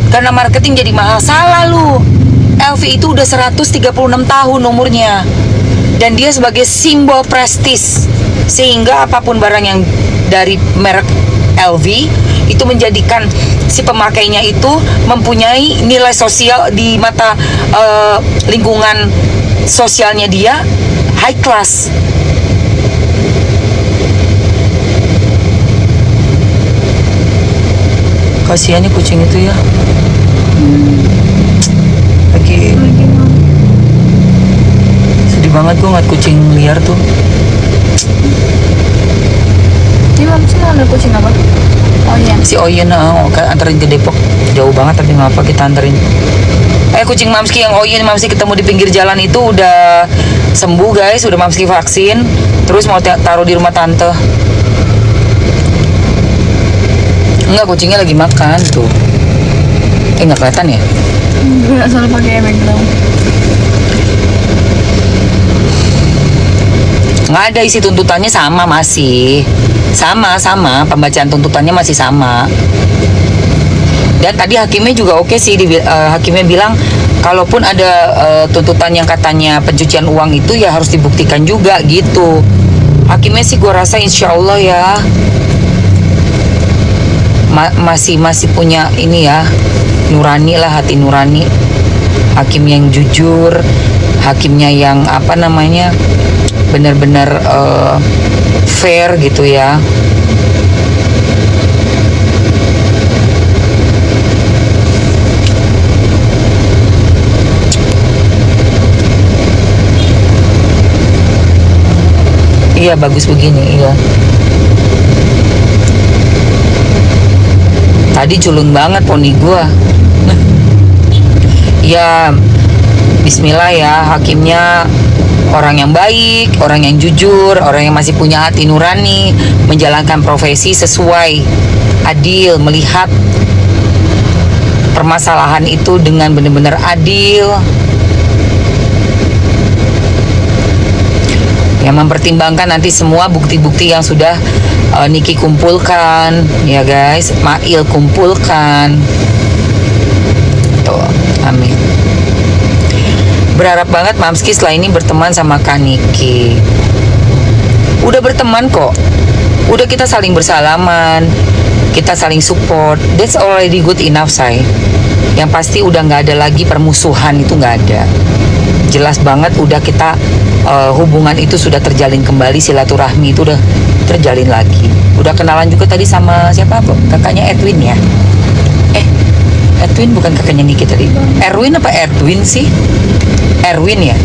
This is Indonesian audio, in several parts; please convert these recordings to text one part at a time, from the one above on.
Karena marketing jadi mahal. Salah lu. LV itu udah 136 tahun umurnya. Dan dia sebagai simbol prestis. Sehingga apapun barang yang dari merek LV itu menjadikan si pemakainya itu mempunyai nilai sosial di mata lingkungan sosialnya dia high class. Kasihan nih kucing itu ya. Lagi sedih banget gue ngeliat kucing liar tuh. Ini Mamsi mau ambil kucing apa? Oh iya. Si Oyen anterin ke Depok. Jauh banget tapi ngapa kita anterin. Kucing Mamski yang Oyen Mamski ketemu di pinggir jalan itu udah sembuh guys. Udah Mamski vaksin. Terus mau taruh di rumah tante. Enggak, kucingnya lagi makan tuh. Nggak kelihatan ya? Gue nggak selalu pakai background. Nggak ada, isi tuntutannya sama masih. Sama pembacaan tuntutannya masih sama. Dan tadi hakimnya juga oke sih. Hakimnya bilang kalaupun ada tuntutan yang katanya pencucian uang itu ya harus dibuktikan juga gitu. Hakimnya sih gue rasa insya Allah ya masih punya ini ya, nurani lah, hati nurani. Hakim yang jujur, hakimnya yang apa namanya benar-benar fair gitu ya. Iya bagus begini, iya. Tadi culun banget poni gua. Ya bismillah ya, hakimnya orang yang baik, orang yang jujur, orang yang masih punya hati nurani, menjalankan profesi sesuai, adil, melihat permasalahan itu dengan benar-benar adil. Yang mempertimbangkan nanti semua bukti-bukti yang sudah Niki kumpulkan, ya guys, Mail kumpulkan. Tuh, amin. Berharap banget Mamski setelah ini berteman sama Kak Niki. Udah berteman kok. Udah kita saling bersalaman, kita saling support. That's already good enough, say. Yang pasti udah nggak ada lagi permusuhan, itu nggak ada. Jelas banget udah kita hubungan itu sudah terjalin kembali, silaturahmi itu udah terjalin lagi. Udah kenalan juga tadi sama siapa, kakaknya Edwin ya. Edwin bukan kakaknya Niki tadi. Erwin apa Edwin sih? Erwin ya.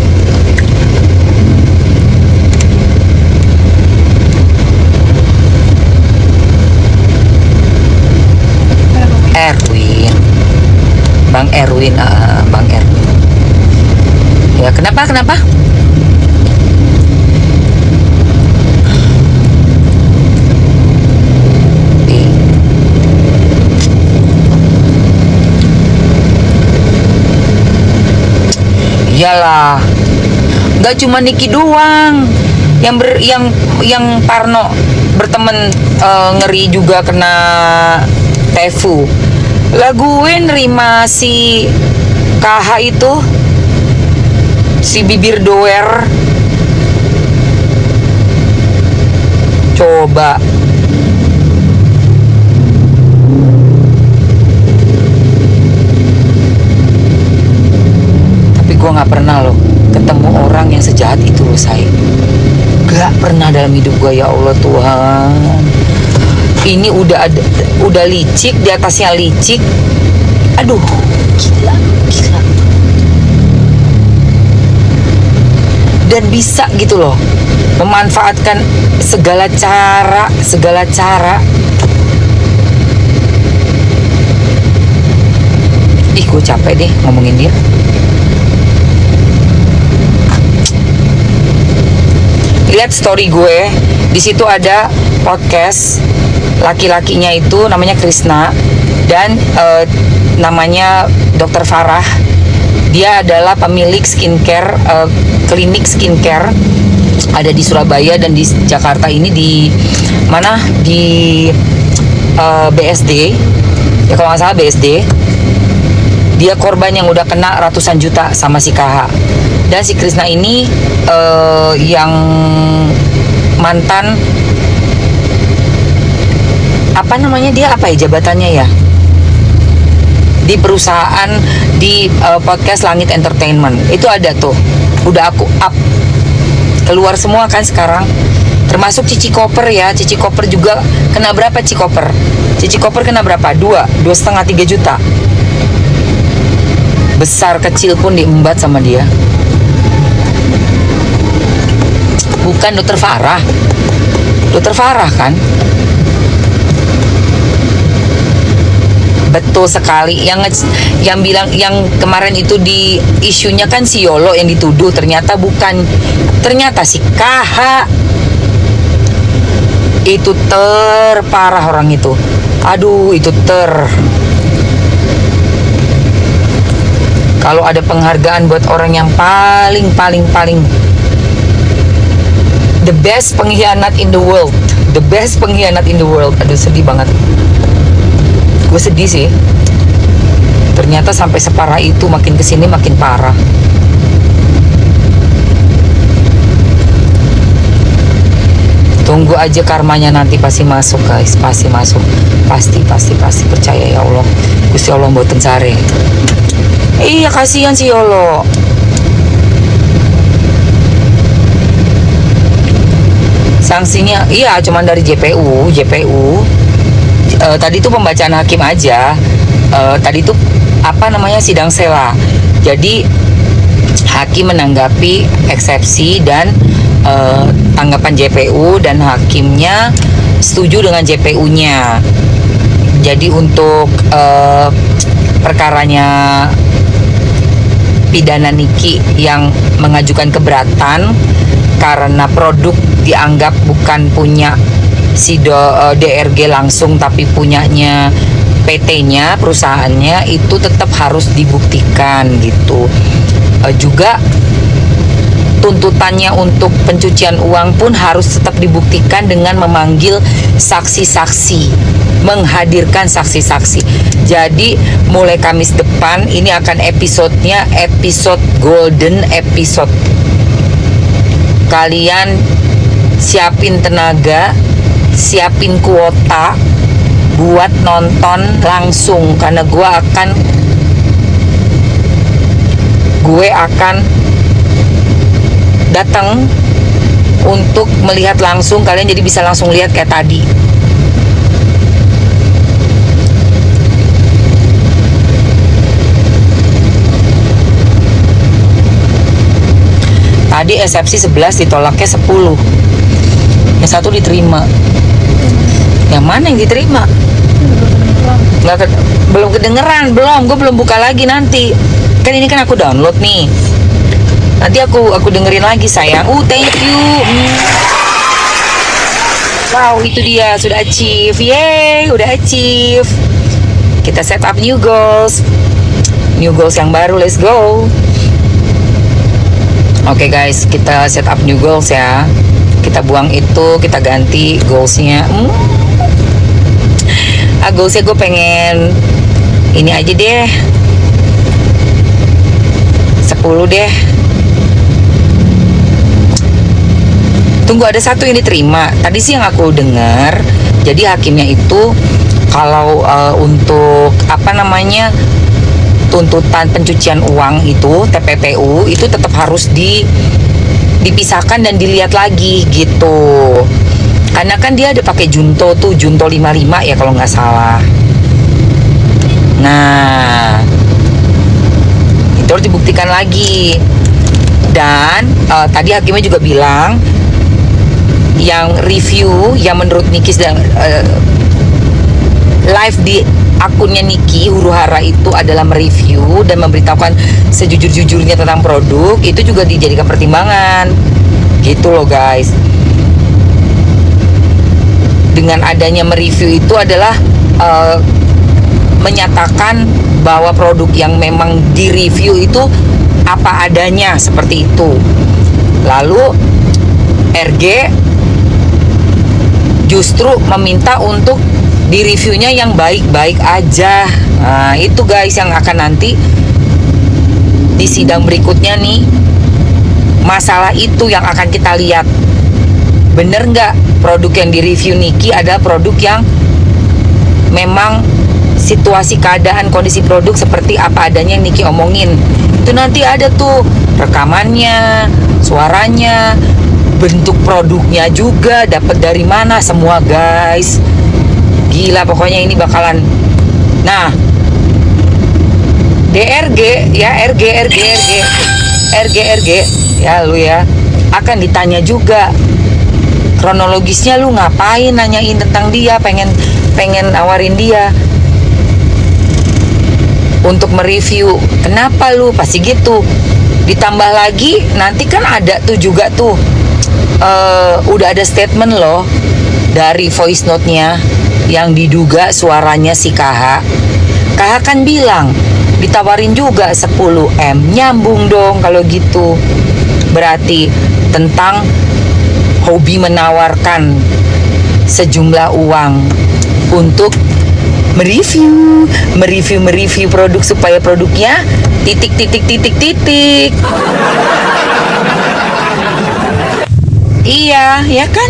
Erwin, Bang Erwin, Bang Erwin. Ya kenapa? Iyalah, nggak cuma Niki doang yang Parno berteman ngeri juga kena tefu. Lah gue nerima si KH itu, si bibir doer. Coba gue nggak pernah loh ketemu orang yang sejahat itu loh, saya nggak pernah dalam hidup gue. Ya Allah Tuhan, ini udah licik, di atasnya licik. Aduh, gila. Dan bisa gitu loh memanfaatkan segala cara. Ih, gue capek deh ngomongin dia. Lihat story gue, di situ ada podcast laki-lakinya itu namanya Krisna dan namanya Dr. Farah. Dia adalah pemilik skincare, klinik skincare ada di Surabaya dan di Jakarta ini di mana di BSD ya kalau nggak salah BSD. Dia korban yang udah kena ratusan juta sama si KH. Dan si Krisna ini yang mantan, apa namanya, dia apa ya jabatannya ya, di perusahaan, di podcast Langit Entertainment itu ada tuh, udah aku up keluar semua kan sekarang, termasuk Cici Koper ya. Cici Koper juga kena berapa? Cici Koper kena berapa? 2,5 3 juta. Besar kecil pun diembat sama dia. Bukan Dokter Farah kan? Betul sekali. Yang bilang, yang kemarin itu di isunya kan si Yolo yang dituduh, ternyata bukan. Ternyata si KH itu terparah orang itu. Aduh, itu kalau ada penghargaan buat orang yang paling the best pengkhianat in the world. Aduh, sedih banget. Gue sedih sih. Ternyata sampai separah itu, makin kesini makin parah. Tunggu aja karmanya nanti pasti masuk guys, pasti masuk. Pasti percaya ya Allah. Gusti Allah mboten sare. Iya, kasihan si Yolo. Sanksinya iya cuman dari JPU. Tadi itu pembacaan hakim aja. Tadi itu apa namanya, sidang sela. Jadi hakim menanggapi eksepsi dan tanggapan JPU, dan hakimnya setuju dengan JPU-nya. Jadi untuk perkaranya pidana Niki yang mengajukan keberatan karena produk dianggap bukan punya si DRG langsung tapi punyanya PT-nya, perusahaannya, itu tetap harus dibuktikan gitu. Juga tuntutannya untuk pencucian uang pun harus tetap dibuktikan dengan memanggil saksi-saksi, menghadirkan saksi-saksi. Jadi mulai Kamis depan ini akan episodenya episode golden episode. Kalian siapin tenaga, siapin kuota buat nonton langsung, karena gue akan datang untuk melihat langsung. Kalian jadi bisa langsung lihat kayak tadi. Tadi eksepsi 11 ditolaknya 10. Yang satu diterima. Yang mana yang diterima? Belum kedengeran, gue belum buka lagi nanti. Kan ini kan aku download nih. Nanti aku dengerin lagi sayang. Thank you. Wow, itu dia sudah achieve. Yeay, udah achieve. Kita set up new goals. New goals yang baru, let's go. Oke guys, kita set up new goals ya. Kita buang itu, kita ganti goalsnya. Goalsnya gue pengen ini aja deh, 10 deh. Tunggu, ada satu yang diterima. Tadi sih yang aku dengar, jadi hakimnya itu kalau untuk apa namanya, tuntutan pencucian uang itu TPPU itu tetap harus dipisahkan dan dilihat lagi gitu. Karena kan dia ada pakai junto 55 ya kalau nggak salah. Nah, itu harus dibuktikan lagi. Dan tadi hakimnya juga bilang yang review yang menurut Niki sedang live di akunnya Niki Huru Hara itu adalah mereview dan memberitahukan sejujur-jujurnya tentang produk, itu juga dijadikan pertimbangan gitu loh guys. Dengan adanya mereview itu adalah menyatakan bahwa produk yang memang direview itu apa adanya, seperti itu. Lalu RG justru meminta untuk di reviewnya yang baik-baik aja. Nah, itu guys yang akan nanti di sidang berikutnya nih, masalah itu yang akan kita lihat. Bener nggak produk yang direview Niki adalah produk yang memang situasi keadaan kondisi produk seperti apa adanya yang Niki omongin. Itu nanti ada tuh rekamannya, suaranya, bentuk produknya juga dapat dari mana semua guys. Gila pokoknya ini bakalan. Nah, DRG ya, RG ya lu ya akan ditanya juga kronologisnya, lu ngapain nanyain tentang dia, pengen awarin dia untuk mereview, kenapa lu pasti gitu. Ditambah lagi nanti kan ada tuh juga tuh udah ada statement loh dari voice note-nya yang diduga suaranya si KH kan bilang ditawarin juga 10M, nyambung dong kalau gitu. Berarti tentang hobi menawarkan sejumlah uang untuk mereview produk supaya produknya titik. Iya, ya kan?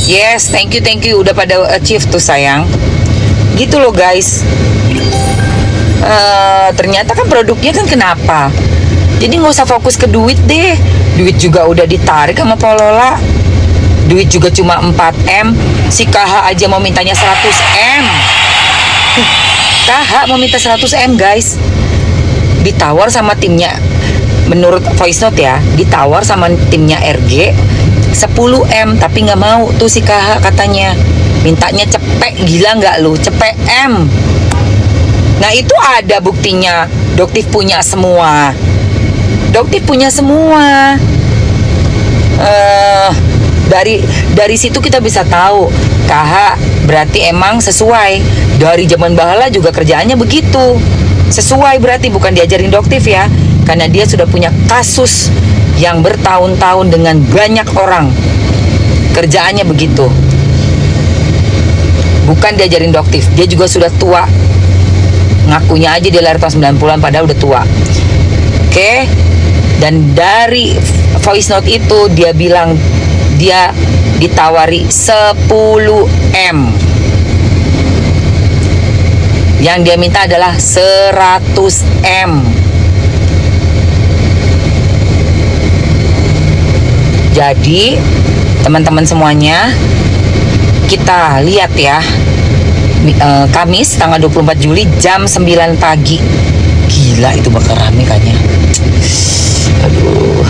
Yes, thank you udah pada achieve tuh sayang. Gitu loh guys. Ternyata kan produknya kan kenapa? Jadi nggak usah fokus ke duit deh. Duit juga udah ditarik sama Polola. Duit juga cuma 4M. Si KH aja mau mintanya 100M. KH mau minta 100M guys. Ditawar sama timnya, menurut voice note ya, ditawar sama timnya RG 10M, tapi nggak mau tuh si KH katanya. Mintanya cepet, gila nggak lu? Cepet M. Nah itu ada buktinya. Doktif punya semua. Dari situ kita bisa tahu KH berarti emang sesuai. Dari zaman Bahala juga kerjaannya begitu. Sesuai berarti, bukan diajarin doktif ya. Karena dia sudah punya kasus yang bertahun-tahun dengan banyak orang. Kerjaannya begitu. Bukan diajarin doktif. Dia juga sudah tua. Ngakunya aja dia lahir tahun 90-an padahal udah tua. Oke. Dan dari voice note itu dia bilang dia ditawari 10M. Yang dia minta adalah 100M. Jadi teman-teman semuanya, kita lihat ya, Kamis tanggal 24 Juli jam 9 pagi. Gila itu bakal rame kayaknya. Aduh.